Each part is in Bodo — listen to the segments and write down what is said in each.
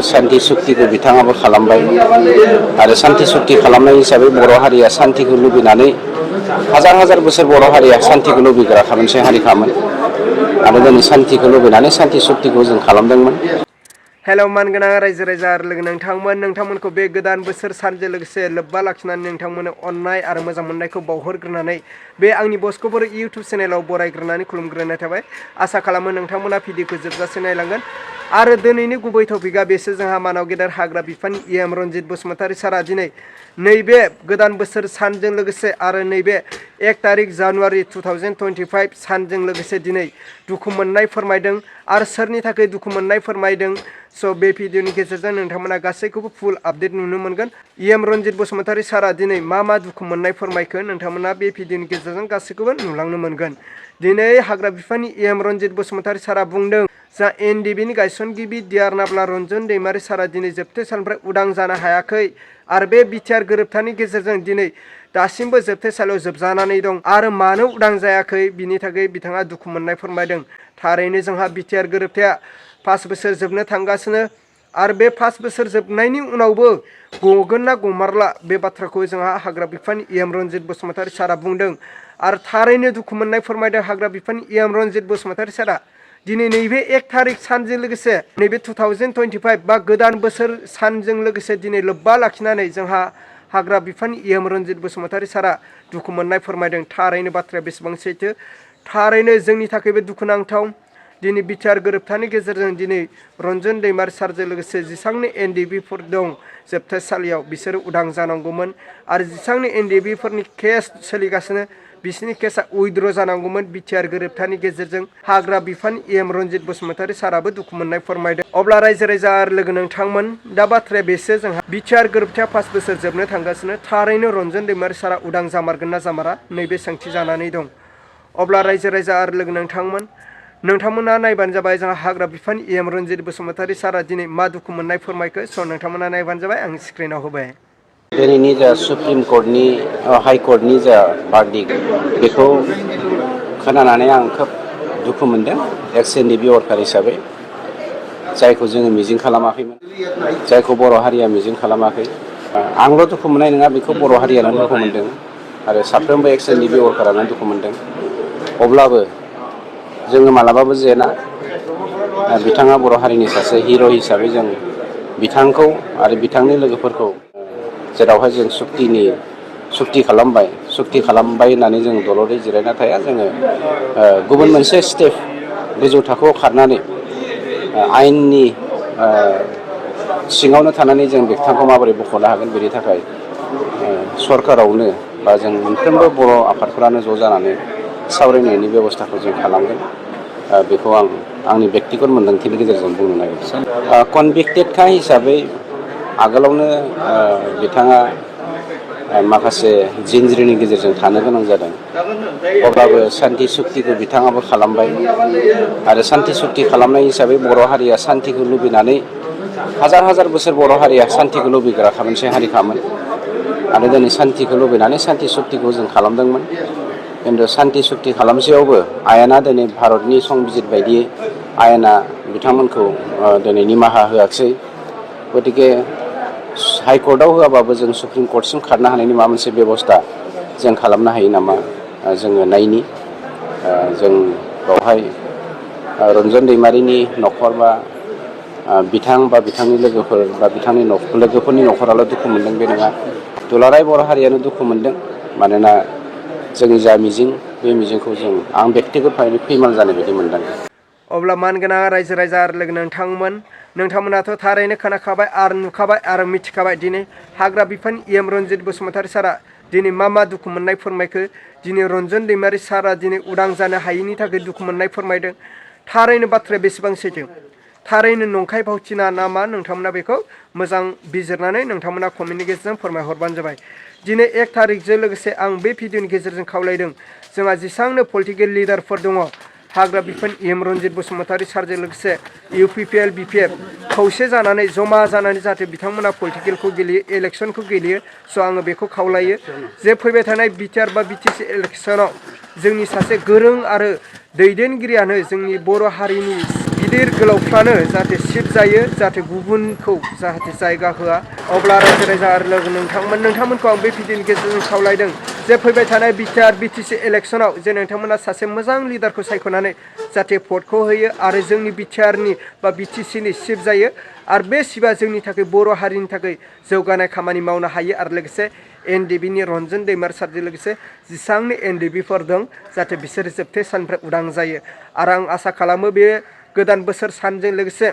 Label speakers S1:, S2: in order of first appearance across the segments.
S1: शान्ति सुक्तिखौ बिथाङाबो खालामबाय आरो शान्ति सुक्ति खालामनाय हिसाबै बर' हारिया शान्तिखौ लुबैनानै हाजार हाजार बोसोर बर' हारिया शान्तिखौ लुबैग्राखा मोनसे हारिखामोन आरो दिनै शान्तिखौ लुबैनानै शान्ति सुक्तिखौ जों खालामदोंमोन।
S2: हेलौ मानगोनां रायजो राजा आरो लोगो नोंथांमोनखौ बे गोदान बोसोर सानजों लोगोसे लोब्बा लाखिनानै नोंथांमोननो अननाय आरो मोजां मोननायखौ बावहरग्रोनानै बे आंनि बस्क'बर इउटुब चेनेलाव बरायग्रोनानै खुलुमग्रोनाय थाबाय। आसा खालामो नोंथांमोना भिडिअखौ जोबजासे नायलांगोन आरो दिनैनि गुबै टपिकआ बेसो जोंहा मानाव गेदेर हाग्रा बिफाननि EM रन्जित बसुमतारी सारा दिनै नैबे गोदान बोसोर सानजों लोगोसे आरो नैबे 1 तारिख जानुवारि 2025 सानजों लोगोसे दिनै दुखु मोननाय फोरमायदों आरो सोरनि थाखाय दुखु मोननाय फोरमायदों। स' बे भिडिअनि गेजेरजों नोंथांमोना गासैखौबो फुल आपडेट नुनो मोनगोन। EM रन्जित बसुमतारी सारा दिनै मा दुखु मोननाय फोरमायखो नोंथांमोना बे भिडिअनि गेजेरजों गासैखौबो नुलांनो मोनगोन। दिनै हाग्रा बिफाननि EM रन्जित बसुमतारी सारा बुंदों जा NDBनि गायसनगिरि डिआर नाब्ला रन्जन दैमारि सारा दिनै जोबथे साननिफ्राय उदां जानो हायाखै आरो बे बिटिआर गोरोबथानि गेजेरजों दिनै दासिमबो जोबथेसालियाव जोबजानानै दं आरो मानो उदां जायाखै बिनि थाखाय बिथाङा दुखु मोननाय फोरमायदों। थारैनो जोंहा बिटिआर गोरोबथाया 5 बोसोर जोबनो थांगासिनो आरो बे 5 बोसोर जोबनायनि उनावबो गगोन ना गमारला बे बाथ्राखौ जोंहा हाग्रा बिफाननि EM रन्जित बसुमतारी सारा बुंदों आरो थारैनो दुखु मोननाय फोरमायदों हाग्रा बिफाननि EM रन्जित बसुमतारी सारा। दिनै नैबे 1 तारिख सानजों लोगोसे नैबे 2025 बा गोदान बोसोर सानजों लोगोसे दिनै लोब्बा लाखिनानै जोंहा हाग्रा बिफाननि EM रन्जित बसुमतारी सारा दुखु मोननाय फोरमायदों। थारैनो बाथ्राया बेसेबां सैथो, थारैनो जोंनि थाखायबो दुखुनांथाव। दिनै बिटिआर गोरोबथानि गेजेरजों दिनै रन्जन दैमारि सारजों लोगोसे जेसांनो NDBफोर दं जोबथेसालियाव बिसोरो उदां जानांगौमोन आरो जेसांनो NDBफोरनि केस सोलिगासिनो बिसोरनि केसा उइद्र' जानांगौमोन बिटिआर गोरोबथानि गेजेरजों। हाग्रा बिफाननि EM रन्जित बसुमतारी साराबो दुखु मोननाय फोरमायदों। अब्ला रायजो राजा आरो लोगो नोंथांमोन दा बाथ्राया बेसो जोंहा बिटिआर गोरोबथाया 5 बोसोर जोबनो थांगासिनो थारैनो रन्जन दैमारि सारा उदां जामारगोन ना जामारा नैबे सोंथि जानानै दं। अब्ला रायजो राजा आरो लोगो नोंथांमोना नायबानो जाबाय जोंहा हाग्रा बिफाननि EM रन्जित बसुमतारी सारा दिनै मा दुखु मोननाय फोरमायखो। स' नोंथांमोना नायबानो जाबाय आं स्क्रिनाव होबाय।
S1: दिनैनि जा सुप्रिम कर्टनि हाइ कर्टनि जा भार्डिक्ट बेखौ खोनानानै आं खोब दुखु मोनदों एक्स NDB वर्कार हिसाबै, जायखौ जोङो मिजिं खालामाखैमोन, जायखौ बर' हारिया मिजिं खालामाखै। आंल' दुखु मोननाय नङा, बेखौ बर' हारियानो दुखु मोनदों आरो साफ्रोमबो एक्स NDB वर्कारानो दुखु मोनदों। अब्लाबो जोङो मालाबाबो जेना, बिथाङा बर' हारिनि सासे हिर' हिसाबै जों बिथांखौ आरो बिथांनि लोगोफोरखौ जेरावहाय जों सुक्ति खालामबाय होननानै जों दलरै जिरायना थाया। जोङो गुबुन मोनसे स्टेप गोजौ थाखोआव खारनानै आयेननि सिङावनो थानानै जों बिथांखौ माबोरै बख'नो हागोन बेनि थाखाय सरकारावनो बा जों मोनफ्रोमबो बर' आफादफोरानो ज' जानानै सावरायनायनि बेब'स्थाखौ जों खालामगोन। बेखौ आं आंनि बेक्तिगत मोन्दांथिनि गेजेरजों बुंनो नागिरदों। कनभिक्टेडखा हिसाबै आगोलावनो बिथाङा माखासे जिनज्रिनि गेजेरजों थानो गोनां जादों। अब्लाबो शान्ति सुक्तिखौ बिथाङाबो खालामबाय आरो शान्ति सुक्ति खालामनाय हिसाबै बर' हारिया शान्तिखौ लुबैनानै हाजार हाजार बोसोर बर' हारिया शान्तिखौ लुबैग्राखा मोनसे हारिखामोन आरो दिनै शान्तिखौ लुबैनानै शान्ति सुक्तिखौ जों खालामदोंमोन। खिन्थु शान्ति सुक्ति खालामसेयावबो आयेना दिनै भारतनि संबिजित बायदियै आयेना बिथांमोनखौ दिनै निमाहा होआखिसै। गतिके हाइकर्टआव होआबाबो जों सुप्रिम कर्टसिम खारनो हानायनि माबा मोनसे बेब'स्था जों खालामनो हायो नामा जोङो नायनि। जों बेवहाय रन्जन दैमारिनि न'खर बा बिथांनि लोगोफोर बा बिथांनि लोगोफोरनि न'खराल' दुखु मोनदों बे नङा, दुलाराय बर' हारियानो दुखु मोनदों। मानोना जोंनि जा मिजिं बे मिजिंखौ आं बेक्तिगत फैमाल जानाय बायदि मोनदों।
S2: अब्ला मानगोनां रायजो राजा आरो लोगो नोंथांमोनाथ' थारैनो खोनाखाबाय आरो नुखाबाय आरो मिथिखाबाय दिनै हाग्रा बिफाननि EM रन्जित बसुमतारी सारा दिनै मा दुखु मोननाय फोरमायखो। दिनै रन्जन दैमारि सारा दिनै उदां जानो हायैनि थाखाय दुखु मोननाय फोरमायदों। थारैनो बाथ्राया बेसेबां सैथो, थारैनो नंखाय फावथिना ना मा नोंथांमोना बेखौ मोजां बिजिरनानै नोंथांमोना कमेन्टनि गेजेरजों फोरमायहरबानो जाबाय। दिनै 1 तारिखजों लोगोसे आं बे भिडिअनि गेजेरजों खावलायदों जोंहा जेसांनो पलिटिकेल लिडारफोर दङ हाग्रा बिफान EM रन्जित बसुमतारी सारजों लोगोसे UPPL BPF खौसे जानानै जमा जानानै जाहाथे बिथांमोना पलिटिकेलखौ गेलेयो, इलेक्सनखौ गेलेयो। स' आङो बेखौ खावलायो जे फैबाय थानाय बिटिआर बा BTC इलेक्सनाव जोंनि सासे गोरों आरो दैदेनगिरियानो जोंनि बर' हारिनि गिदिर गोलावफ्रानो जाहाथे सिट जायो जाहाथे गुबुनखौ जाहाथे जायगा होआ अब्ला रायजो राजा आरो लोगो नोंथांमोनखौ आं बे भिडिअनि गेजेरजों खावलायदों जे फैबाय थानाय बिटिसि इलेक्सनाव जे नोंथांमोना सासे मोजां लिडारखौ सायख'नानै जाहाथे भटखौ होयो आरो जोंनि बिटिआरनि बा बिटिसिनि सिट जायो आरो बे सिटआ जोंनि थाखाय बर' हारिनि थाखाय जौगानाय खामानि मावनो हायो आरो लोगोसे एनडिबिनि रन्जन दैमारि सारजों लोगोसे जेसांनि एनडिबिफोर दं जाहाथे बिसोर जोबथे साननिफ्राय उदां जायो आरो आं आसा खालामो बे गोदान बोसोर सानजों लोगोसे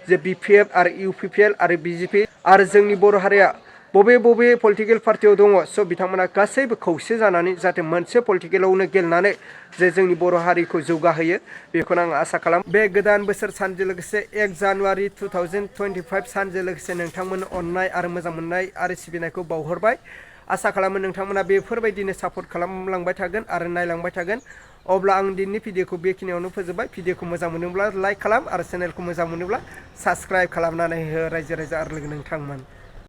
S2: जे बिपिएफ आरो इउपिपिएल आरो बिजेपि आरो जोंनि बर' हारिया बबे पलिटिकेल पार्टियाव दङ स' बिथांमोना गासैबो खौसे जानानै जाहाथे मोनसे पलिटिकेलावनो गेलेनानै जे जोंनि बर' हारिखौ जौगाहोयो बेखौनो आं आसा खालाम बे गोदान बोसोर सानजों लोगोसे 1 जानुवारि 2025 सानजों लोगोसे नोंथांमोन अननाय आरो मोजां मोननाय आरो सिबिनायखौ बावहरबाय आसा खालामो नोंथांमोना बेफोरबायदिनो सापर्ट खालामलांबाय थागोन आरो नायलांबाय थागोन अब्ला आं दिनैनि भिडिअखौ बेखिनियावनो फोजोबबाय भिडिअखौ मोजां मोनोब्ला लाइक खालाम आरो चेनेलखौ मोजां मोनोब्ला साबस्क्राइब खालामनानै हो रायजो राजा आरो लोगो नोंथांमोन